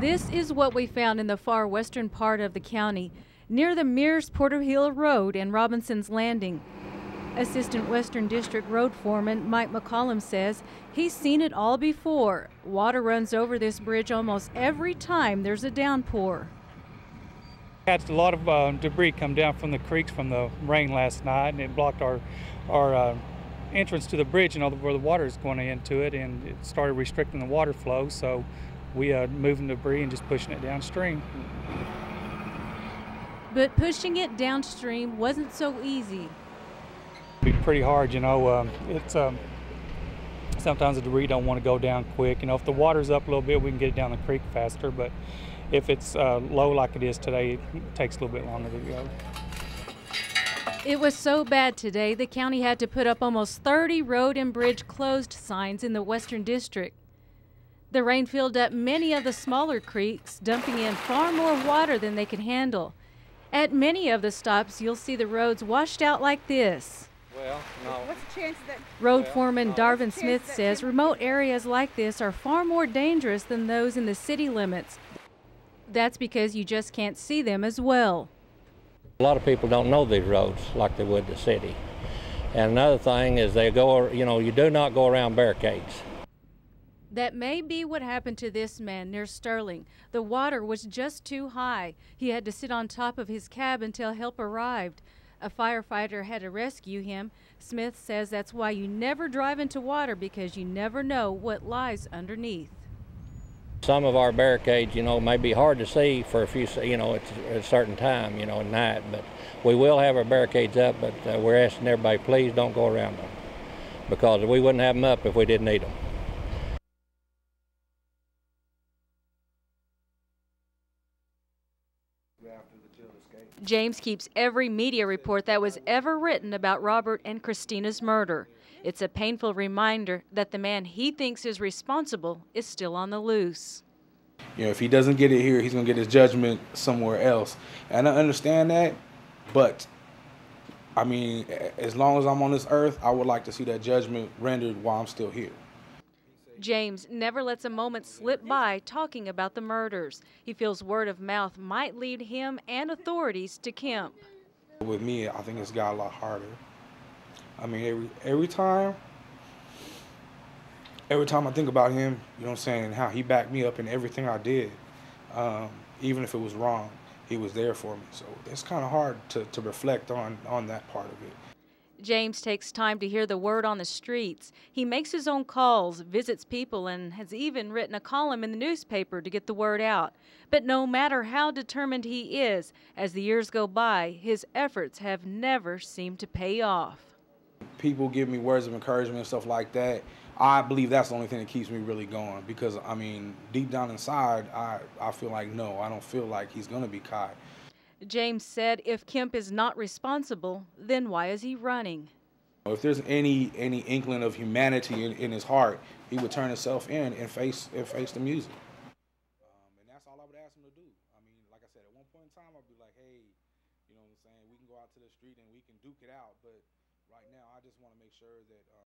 This is what we found in the far western part of the county, near the Mears Porter Hill Road and Robinson's Landing. Assistant Western District Road Foreman Mike McCollum says he's seen it all before. Water runs over this bridge almost every time there's a downpour. Had a lot of debris come down from the creeks from the rain last night, and it blocked our entrance to the bridge, where the water is going into it, and it started restricting the water flow. So we moving debris and just pushing it downstream. But pushing it downstream wasn't so easy. It'd be pretty hard, It's sometimes the debris don't want to go down quick. If the water's up a little bit, we can get it down the creek faster. But if it's low like it is today, it takes a little bit longer to go. It was so bad today, the county had to put up almost 30 road and bridge closed signs in the Western District. The rain filled up many of the smaller creeks, dumping in far more water than they could handle. At many of the stops, you'll see the roads washed out like this. Well, no. What's the chance that Road foreman Darvin Smith says remote areas like this are far more dangerous than those in the city limits. That's because you just can't see them as well. A lot of people don't know these roads like they would the city. And another thing is you do not go around barricades. That may be what happened to this man near Sterling. The water was just too high. He had to sit on top of his cab until help arrived. A firefighter had to rescue him. Smith says that's why you never drive into water, because you never know what lies underneath. Some of our barricades, may be hard to see for a few, at a certain time, at night. But we will have our barricades up, but we're asking everybody, please don't go around them, because we wouldn't have them up if we didn't need them. James keeps every media report that was ever written about Robert and Christina's murder. It's a painful reminder that the man he thinks is responsible is still on the loose. If he doesn't get it here, he's going to get his judgment somewhere else. And I understand that, but as long as I'm on this earth, I would like to see that judgment rendered while I'm still here. James never lets a moment slip by talking about the murders. He feels word of mouth might lead him and authorities to Kemp. With me, I think it's got a lot harder. Every time I think about him, how he backed me up in everything I did, even if it was wrong, he was there for me. So it's kind of hard to reflect on that part of it. James takes time to hear the word on the streets. He makes his own calls, visits people, and has even written a column in the newspaper to get the word out. But no matter how determined he is, as the years go by, his efforts have never seemed to pay off. People give me words of encouragement and stuff like that. I believe that's the only thing that keeps me really going, because, deep down inside, I feel like, no, I don't feel like he's going to be caught. James said if Kemp is not responsible, then why is he running? If there's any inkling of humanity in his heart, he would turn himself in and face the music. And that's all I would ask him to do. Like I said, at one point in time, I'd be like, hey, we can go out to the street and we can duke it out. But right now, I just want to make sure that